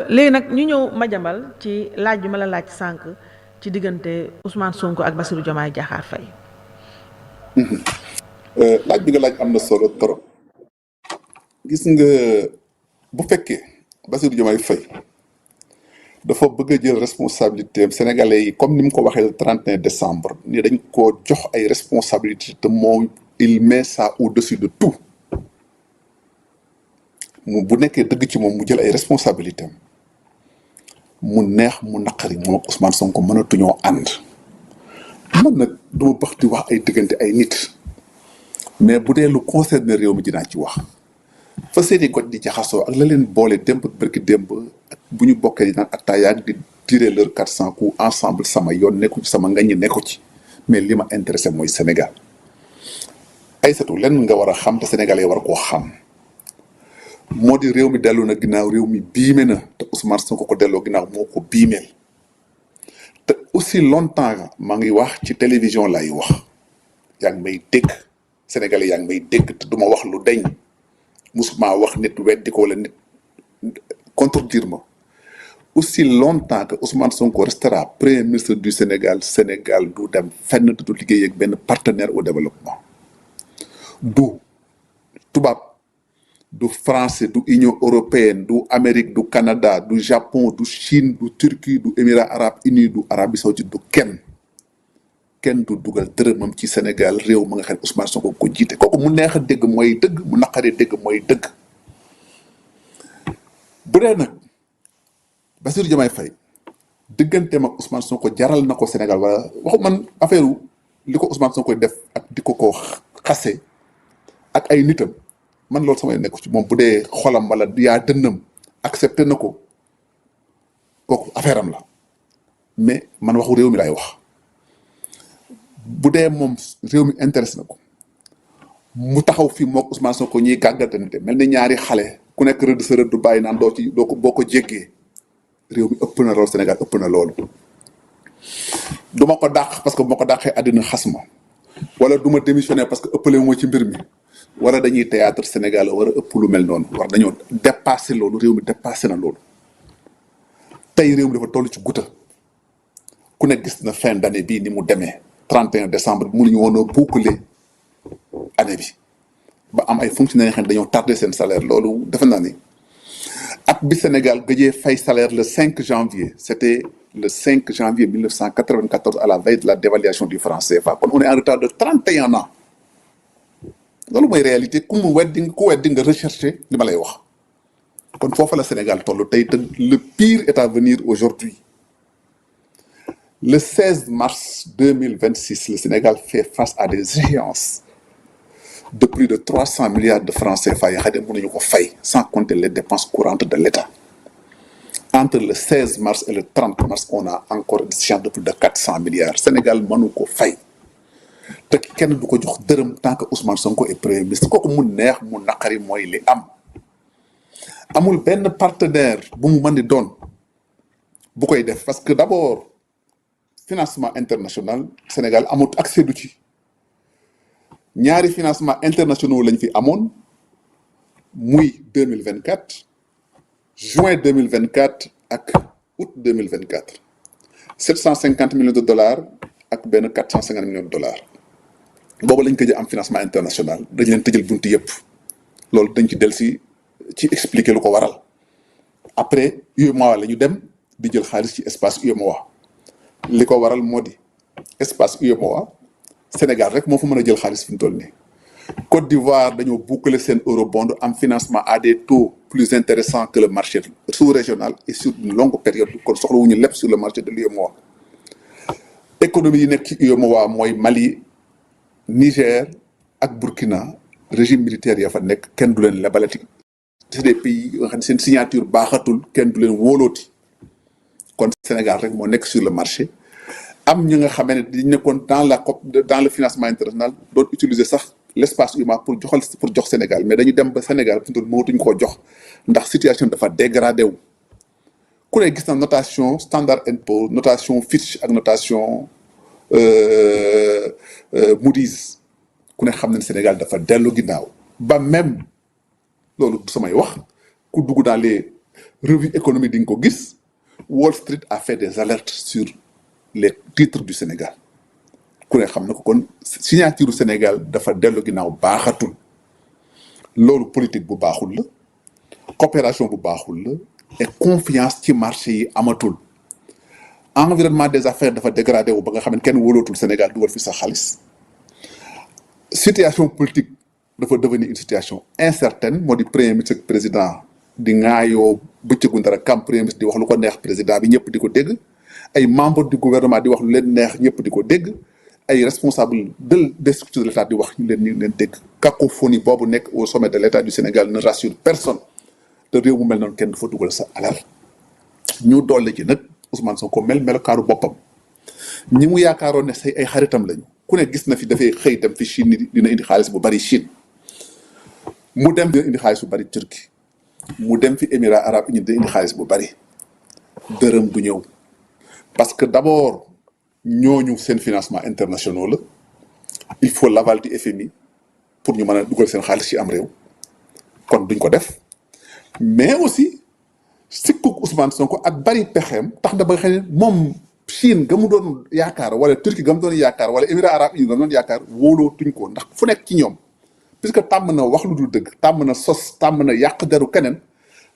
léegi nag ñu ñëw Madiambal ci laaj bi ma la laaj sànq ci diggante Ousmane Sonko ak Bassirou Diomaye Diakhar Faye. laaj bi nga laaj am na solo trop gis nga bu fekkee Bassirou Diomaye Faye dafa bëgg a jël responsabilité am sénégalais yi comme ni mu ko waxee le 31 décembre ni dañ koo jox ay responsabilité te moom il met ça au-dessus de tout mu bu nekkee dëgg ci moom mu jël ay responsabilité am mu neex mu naqari moom ak Ousmane Sonko mënatuñoo ànd man nag duma bax di wax ay diggante ay nit mais bu dee lu concerne réew mi dinaa ci wax fa seeni goj di jaxasoo ak la leen boole démb ak bërki démb ak bu ñu bokkee di naan attaaya ak di tirer leur 400 coups ensemble sama yoon nekku ci sama ngañ nekku ci mais li ma intéressé mooy Sénégal Aïssatou lenn nga war a xam te Sénégalais war koo xam moo di réew mi dellu na ginnaaw réew mi biime na te Ousmane Sonko ko delloo ginnaaw moo ko biimeel te aussi longtemps maa ngi wax ci télévision lay wax yaa ngi may dégg Sénégalais yaa ngi may dégg te duma wax lu deñ musuma wax nit weddi ko wala nit contredire ma aussi longtemps que Ousmane Sonko restera premier ministre du Sénégal Sénégal du dem fenn du liggéey ak benn partenaire au développement du tubaab du français du Union européenne du Amérique du Canada du Japon du Chine du Turquie du Émirats arabes unis du Arabie saoudite du kenn du dugal dërëmam ci Sénégal réew ma nga xam ne Ousmane Sonko ko jiite kooku mu neex a dégg mooy dëgg mu naqaree dégg mooy dëgg bu dee nag Bassirou Diomaye Faye digganteem ak Ousmane Sonko jaral na ko Sénégal wala waxu man affaire li ko Ousmane Sonko def ak di ko xase ak ay nitam man loolu samay nekku ci moom bu dee xolam wala yaa dënnam accepté na ko kooku affaire am la mais man waxu réew mi laay wax bu dee moom réew mi intéresse na ko mu taxaw fii mook Ousmane Sonko ñuy gàggantanite mel ni ñaari xale ku nekk rëdd sa rëdd du bàyyi naan doo ko boo ko jéggee réew mi ëpp na loolu Sénégal ëpp na loolu du ma ko dàq parce que bu ma ko dàqee àddina xas ma wala du ma démissionner parce que ëppale moo ci mbir mi wala dañuy théâtre Sénégal war a ëpp lu mel noonu war dañoo dépassé loolu réew mi dépassé na loolu tey réew mi dafa toll ci guta ku ne gis na fin d'année bii ni mu demee 31 décembre bi mënuñu woon a boucler année bi ba am ay fonctionnaires yoo xam ne dañoo tardé seen salaire loolu defe naa ni at bi Sénégal gëjee fay salaire le 5 janvier c'était le 5 janvier 1994 à la veille de la dévaluation du franc CFA kon on est en retard de 31 ans loolu mooy réalité ku weddi nga recherché li ma lay wax kon foofa la Sénégal toll tey te le pire est à venir aujourd'hui le 16 mars 2026 le Sénégal fait face à des échéances de plus de 300 milliards de francs CFA yoo xam ne mënuñu ko fay sans compter les dépenses courantes de l'État entre le 16 mars et le 30 mars on a encore une échéance de plus de 400 milliards Sénégal mënu ko fay te kenn du ko jox dërëm tant que Ousmane Sonko est premier ministre kooku mu neex mu naqari mooy li am amul benn partenaire bu mu mën di doon bu koy def parce que d'abord financement international Sénégal amut accès du ci ñaari financement internationaux lañ fi amoon muy 2024 juin 2024 ak août 2024 750 millions de dollars ak benn 450 millions de dollars boobu lañ ko jël am financement international dañ leen tëjal buntu yëpp loolu dañ ci dellusi ci expliquer lu ko waral après UEMOA la ñu dem di jël xaalis ci espace UEMOA li ko waral moo di espace UEMOA Sénégal rek moo fa mën a jël xaalis fi mu toll nii Côte d'Ivoire dañoo boucler seen eurobond am financement à des taux plus intéressants que le marché sous-régional et sur une longue période kon soxlawuñu lépp sur le marché de l'UEMOA économie yi nekk ci UEMOA mooy Mali Niger ak Burkina régime militaire ya fa nekk kenn du leen lebalati c'est des pays yoo xam ne seen signature baaxatul kenn du leen wóolooti kon Sénégal rek moo nekk sur le marché am ñi nga xamee ne dañ nekkoon dans le financement international doon utiliser sax l'espace UEMOA pour jox Sénégal mais dañu dem ba Sénégal fi mu toll mënatuñ koo jox ndax situation dafa dégradé wu ku ne gis na notation Standard & Poor's notation Fitch ak notation Moody's ku ne xam ne Sénégal dafa dellu ginnaaw ba même loolu du samay wax ku dugg dans les revue économique di nga ko gis Wall Street a fait des alertes sur les titres du Sénégal ku ne xam na ko kon signature du Sénégal dafa dellu ginnaaw baaxatul loolu politique bu baaxul la coopération bu baaxul la et confiance ci marché yi amatul environnement des affaires dafa dégradé wu ba nga xam ne kenn wóolootul Sénégal dugal fi sa xaalis situation politique dafa devenir une situation incertaine moo di premier ministre président di ŋaayoo bëccëgu dara kam premier ministre di wax lu ko neex président bi ñëpp di ko dégg ay membres du gouvernement di wax lu leen neex ñëpp di ko dégg ay responsables des structures de l'État di wax ñu leen dégg cacophonie boobu nekk au sommet de l'État du Sénégal ne rassure personne te réew mu mel noonu kenn du fa dugal sa alal ñu dolli ci nag Ousmane Sonko melokaaru boppam ñi mu yaakaaroon ne say ay xaritam lañu ku ne gis na fi dafay xëy dem fi Chine dina indi xaalis bu bari Chine mu dem dina indi xaalis bu bari Turquie mu dem fi Émirats arabes unis dina indi xaalis bu bari dërëm du ñëw parce que d'abord ñooñu seen financement internationaux la il faut l'aval du FMI pour ñu mën a dugal seen xaalis ci am réew kon duñ ko def mais aussi sikkuk Ousmane Sonko ak bari pexeem tax na ba nga xam ne moom Chine ga mu doon yaakaar wala Turquie ga mu doon yaakaar wala Émirats arabes unis ga mu doon yaakaar wóolootuñ ko ndax fu nekk ci ñoom puisque tàmm na wax lu dul dëgg tàmm na sos tàmm na yàq deru keneen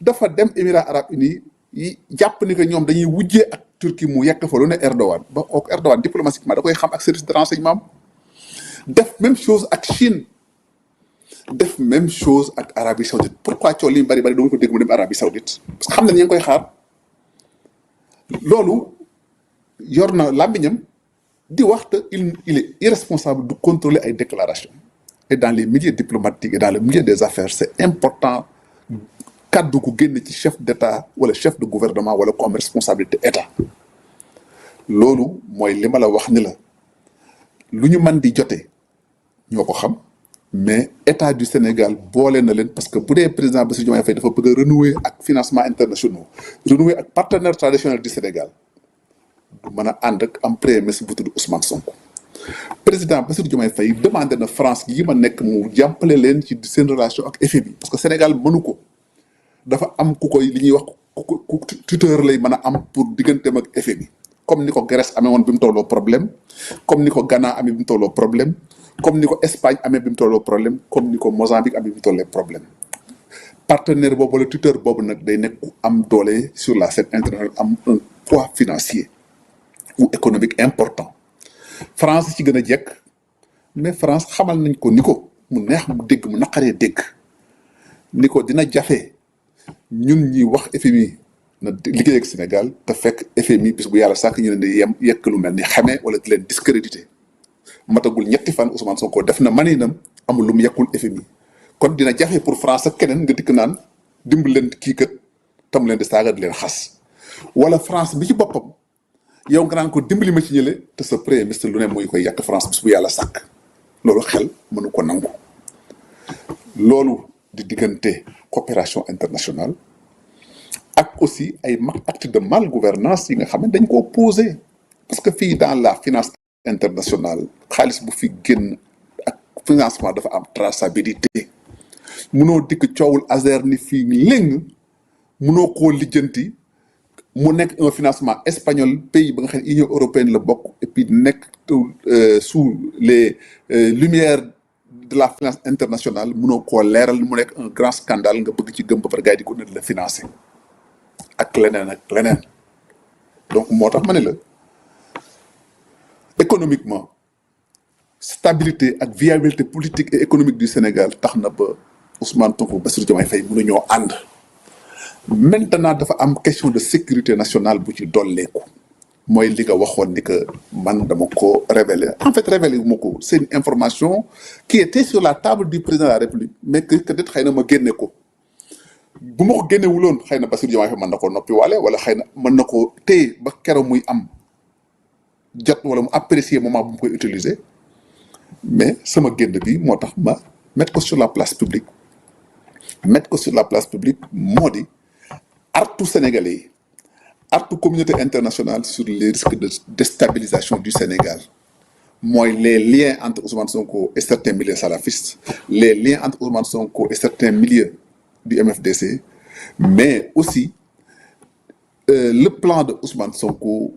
dafa dem Émirats arabes unis yi jàpp ni que ñoom dañuy wujjee ak Turquie mu yekk fa lu ne Erdogan ba ok Erdogan diplomatiquement da koy xam ak service de renseignement def même chose ak Chine def même chose ak Arabie Saoudite pourquoi coow li mu bari doo ko dégg mu dem Arabie Saoudite parce que xam na ni ñu ngi koy xaar loolu yor na làmmiñam di wax te il est irresponsable de contrôler ay déclarations et dans les milieux diplomatiques et dans le milieu des affaires c'est important kaddu gu génn ci chef d'État wala chef de gouvernement wala ko am responsabilité État loolu mooy li ma la wax ni la lu ñu mën di jotee ñoo ko xam mais État du Sénégal boole na leen parce que bu dee président Bassirou Diomaye Faye dafa bëgg a renouer ak financement internationaux renouer ak partenaires traditionnels du Sénégal du mën a ànd ak am premier ministre bu tudd Ousmane Sonko président Bassirou Diomaye Faye demandé na France yi ma nekk mu jàppale leen ci seen relation ak FMI parce que Sénégal mënu ko dafa am ku koy li ñuy wax ku tuteur lay mën a am pour digganteem ak FMI comme ni ko Grèce amee woon bi mu tolloo problème comme ni ko Ghana amee bi mu tolloo problème comme ni ko Espagne amee bi mu tolloo problème comme ni ko Mozambique amee bi mu tollee problème partenaire boobu wala tuteur boobu nag day nekk ku am doole sur la scène internationale am un poids financier ou économique important France ci gën a jekk mais France xamal nañ ko ni ko mu neex mu dégg mu naqaree dégg ni ko dina jafe ñun ñi wax FMI na liggéey ak Sénégal te fekk FMI bis bu yàlla sàkk ñu leen di yekk lu mel ni xamee wala di leen discrédité matagul ñetti fan Ousmane Sonko def na maninam amul lu mu yekkul FMI kon dina jafe pour France ak keneen nga dikk naan dimbal leen kii kat tam leen di saaga di leen xas wala France bi ci boppam yow nga naan ko dimbali ma ci ñële te sa premier ministre lu ne muy koy yàq France bis bu yàlla sàkk loolu xel mënu ko nangu loolu di diggante coopération internationale ak aussi ay actes de malgouvernance yi nga xam ne dañ koo posé parce que fii dans la finance internationale xaalis bu fi génn ak financement dafa am traçabilité munoo dikk coowul Azer ni fii léng munoo koo lijjanti mu nekk un financement espagnol pays ba nga xam ne Union européenne la bokk et puis nekk sous les lumières de la finance internationale munoo koo leeral mu nekk un grand scandale nga bëgg ci gëm ba pare gars yi di ko la financer ak leneen donc moo tax ma ne la économiquement stabilité ak viabilité politique et économique du Sénégal tax na ba Ousmane Sonko Bassirou Diomaye Faye mënuñoo ànd maintenant dafa am question de sécurité nationale bu ci dolleeku mooy li nga waxoon ni que man dama ko révéler en fait révéler wu ma ko c'est une information qui était sur la table du président de la République mais que peut-être xëy na ma génne ko bu ma ko génnewuloon xëy na Bassirou Diomaye Faye mën na ko noppi waale wala xëy na mën na ko téye ba keroog muy am jot wala mu apprécier moment bu mu koy utiliser mais sama génn bi moo tax ma mettre ko sur la place publique moo di artu Sénégalais yi artu communauté internationale sur les risques de déstabilisation du Sénégal mooy les liens entre Ousmane Sonko et certains milieux salafistes les liens entre Ousmane Sonko et certains milieux du MFDC mais aussi le plan de Ousmane Sonko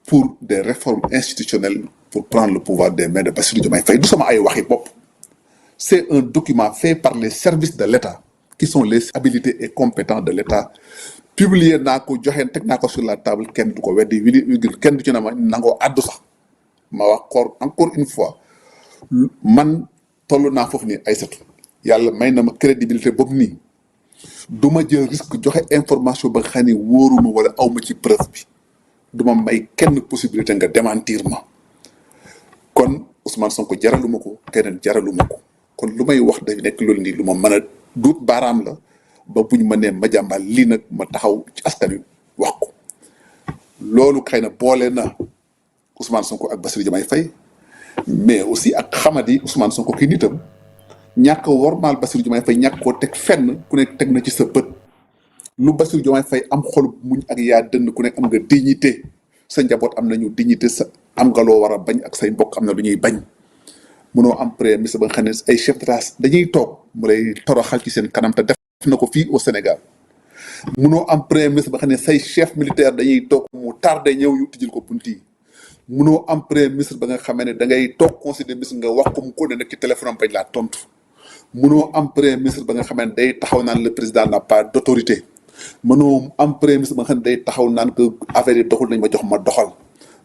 pour des réformes institutionnelles pour prendre le pouvoir des mains de Bassirou Diomaye Faye du sama ay waxi bopp. C'est un document fait par les services de l'État qui sont les habilités et compétents de l'État. Publié naa ko joxe teg naa ko sur la table kenn du ko weddi virgule kenn du ci na ma nangoo àddu sax ma wax encore une fois man toll naa foofu nii Aïssatou yàlla may na ma crédibilité boobu nii du ma jël risque joxe information ba nga xam ne wóoruma wala awma ci preuve bi du ma may kenn possibilité nga démentir ma kon Ousmane Sonko jaraluma ko keneen jaraluma ko kon lu may wax day nekk loolu nii lu ma mën a duut baaraam la ba buñ ma nee Madiambal lii nag ma taxaw ci askan wi wax ko loolu xëy na boole na Ousmane Sonko ak Bassirou Diomaye Faye mais aussi ak xamadi Ousmane Sonko kii nitam ñàkk a wormaal Bassirou Diomaye Faye ñàkk koo teg fenn ku nekk teg na ci sa bët lu Bassirou Diomaye Faye am xolub muñ ak yaa dënn ku nekk am nga dignité sa njaboot am nañu dignité sa am nga loo war a bañ ak say mbokk am na lu ñuy bañ mënoo am premier ministre ba nga xam ne ay chef d'état dañuy toog mu lay toroxal ci seen kanam te def na ko fii au Sénégal mënoo am premier ministre ba nga xam ne say chef militaire dañuy toog mu tardé ñëw ñu tijjil ko bunt yi mënoo am premier ministre ba nga xamee ne da ngay toog conseil des ministres nga wax ko mu ko ne nekk ci téléphone am bañ laa tontu mënoo am premier ministre ba nga xamee ne day taxaw naan le président n'a pas d'autorité mënoo am premier ministre ba nga xam ne day taxaw naan que affaire yi doxul nañ ma jox ma doxal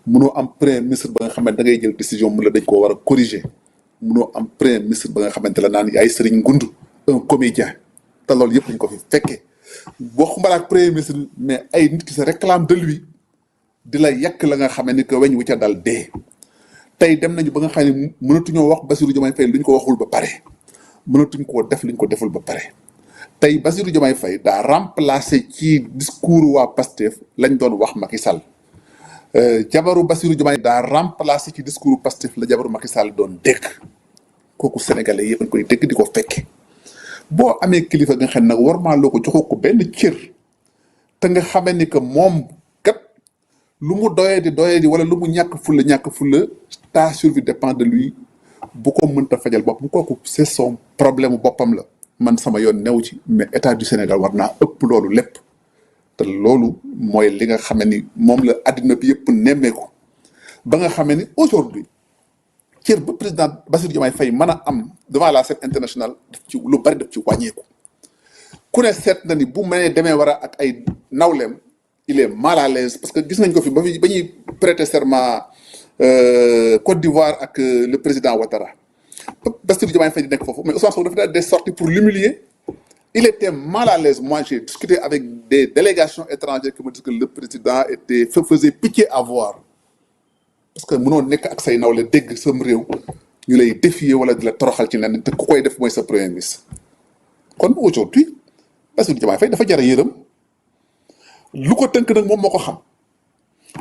mënoo am premier ministre ba nga xam ne da ngay jël décision mu la dañ koo war a corriger mënoo am premier ministre ba nga xamante la naan yaay Serigne Ngundu un comédien te loolu yëpp dañ ko fi fekkee waxumala ak premier ministre mais ay nit ki se réclame de lui di la yàq la nga xam ne que weñ wu ca dal dee tey dem nañu ba nga xam ne mënatuñoo wax Bassirou Diomaye Faye lu ñu ko waxul ba pare mënatuñ koo def lu ñu ko deful ba pare tey Bassirou Diomaye Faye daa remplacé ci discours waa Pastef lañ doon wax Macky Sall jabaru Bassirou Diomaye daa remplacé ci discours Pastef la jabaru Macky Sall doon dégg kooku sénégalais yëpp dañ koy dégg di ko fekke boo amee kilifa nga xam nag war maa loo ko joxoo ko benn cër te nga xamee ni que moom kat lu mu doyee di wala lu mu ñàkk fulla ta survie dépend de lui bu ko mënta fajal boppam kooku c'est son problème boppam la man sama yoon new ci mais état du Sénégal war naa ëpp loolu lépp te loolu mooy li nga xamee ni moom la àddina bi yëpp nemmeeku ba nga xamee ni aujourd'hui cër ba président Bassirou Diomaye Faye mën a am devant la scène internationale daf ci lu bari daf ci wàññeeku ku ne seet na ni bu mënee demee war a ak ay nawleem il est mal à l'aise parce que gis nañ ko fi ba ñuy prêter serment Côte d'Ivoire ak le président Ouattara Bassirou Diomaye Faye di nekk foofu mais Ousmane Sonko dafa des sorties pour l'humilier il était mal à l'aise moi j'ai discuté avec des délégations étrangères qui me disent que le président faisait pitié à voir parce que mënoo nekk ak say nawle dégg sam réew ñu lay défier wala di la toroxal ci lenn te ku koy def mooy sa premier ministre kon aujourd'hui Bassirou Diomaye Faye dafa jar a yërëm lu ko tënk nag moom moo ko xam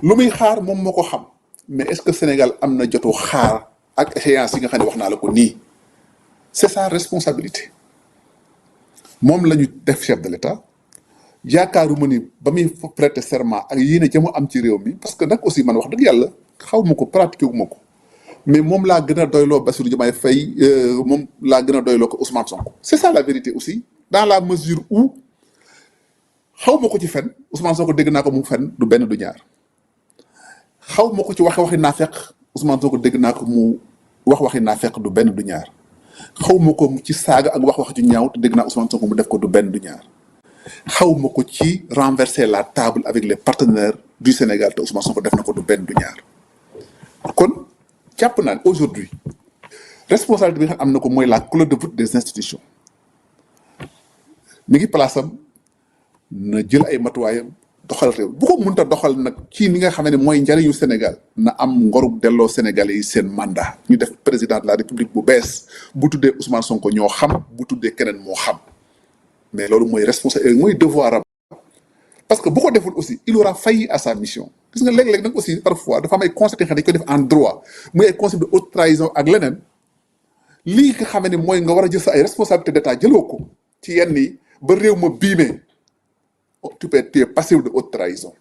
lu muy xaar moom moo ko xam mais est-ce que Sénégal am na jotu xaar ak échéance yi nga xam ne wax naa la ko nii c'est sa responsabilité moom la ñu def chef de l'État yaakaaruma ni ba muy prêter serment ak yéene ja mu am ci réew mi parce que nag aussi man wax dëgg yàlla xaw ma ko pratiqué wu ma ko mais moom laa gën a doyloo Bassirou Diomaye Faye moom laa gën a doyloo ko Ousmane Sonko c'est ça la vérité aussi dans la mesure où xaw ma ko ci fen Ousmane Sonko dégg naa ko mu fen du benn du ñaar xaw ma ko ci waxi naafeq Ousmane Sonko dégg naa ko mu waxi naafeq du benn du ñaar xaw ma ko ci saaga ak wax ju ñaaw te dégg naa Ousmane Sonko mu def ko du benn du ñaar xaw ma ko ci renverser la table avec les partenaires du Sénégal te Ousmane Sonko def na ko du benn du ñaar kon jàpp naa ne aujourd'hui responsabilité bi nga xam am na ko mooy la clé de voûte des institutions mi ngi place am na jël ay matuwaayam doxal réew bu ko mënta doxal nag ci ni nga xam ne mooy njariñu Sénégal na am ngorub delloo Sénégalais yi seen mandat ñu def président de la République bu bees bu tuddee Ousmane Sonko ñoo xam bu tuddee keneen moo xam mais loolu mooy responsabilité mooy devoir am parce que bu ko deful aussi il aura failli à sa mission gis nga léeg-léeg nag aussi parfois dafa am ay concepts yoo xam ne dañ ko def en droit muy ay concept de haute trahison ak leneen lii nga xam ne mooy nga war a jël sa ay responsabilité d'état jëloo ko ci yenn yi ba réew ma biimee tu es passif de haute trahison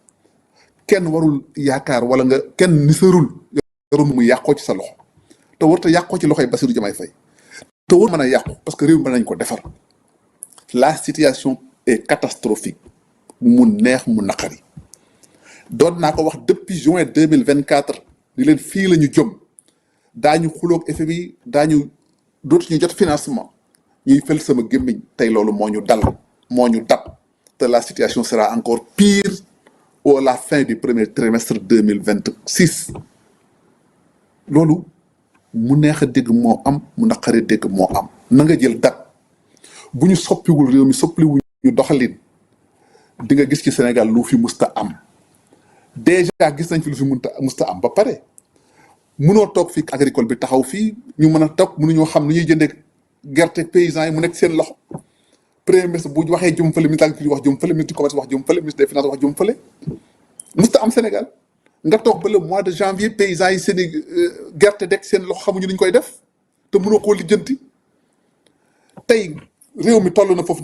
kenn warul yaakaar wala nga kenn nisarul yorul mu yàqoo ci sa loxo te warut a yàqoo ci loxoy Bassirou Diomaye Faye te war mën a yàqu parce que réew mi mën nañ ko defar la situation est catastrophique mu neex mu naqari doon naa ko wax depuis juin 2024 ni leen fii la ñu jëm daañu xuloog FMI daañu dootuñu jot financement ñuy fël sama gémmiñ tey loolu moo ñu dal moo ñu dab te la situation sera encore pire à la fin du premier trimestre 2026 loolu mu neex a dégg moo am mu naqaree dégg moo am na nga jël date bu ñu soppiwul réew mi soppiwul ñu doxalin di nga gis ci Sénégal lu fi musta am déjà gis nañ fi lu fi musta am ba pare munoo toog fii agricole bi taxaw fii ñu mën a toog mënuñoo xam nu ñuy jëndee gerte paysans yi mu nekk seen loxo premier ministre bu waxee jëm fële ministre de l'agriculture wax jëm fële ministre du commerce wax jëm fële ministre des finances wax jëm fële musta am Sénégal nga toog ba le mois de janvier paysans yi seen i gerte dekk seen loxo xamuñu ni ñu koy def te mënoo koo lijjanti tey réew mi toll na foofu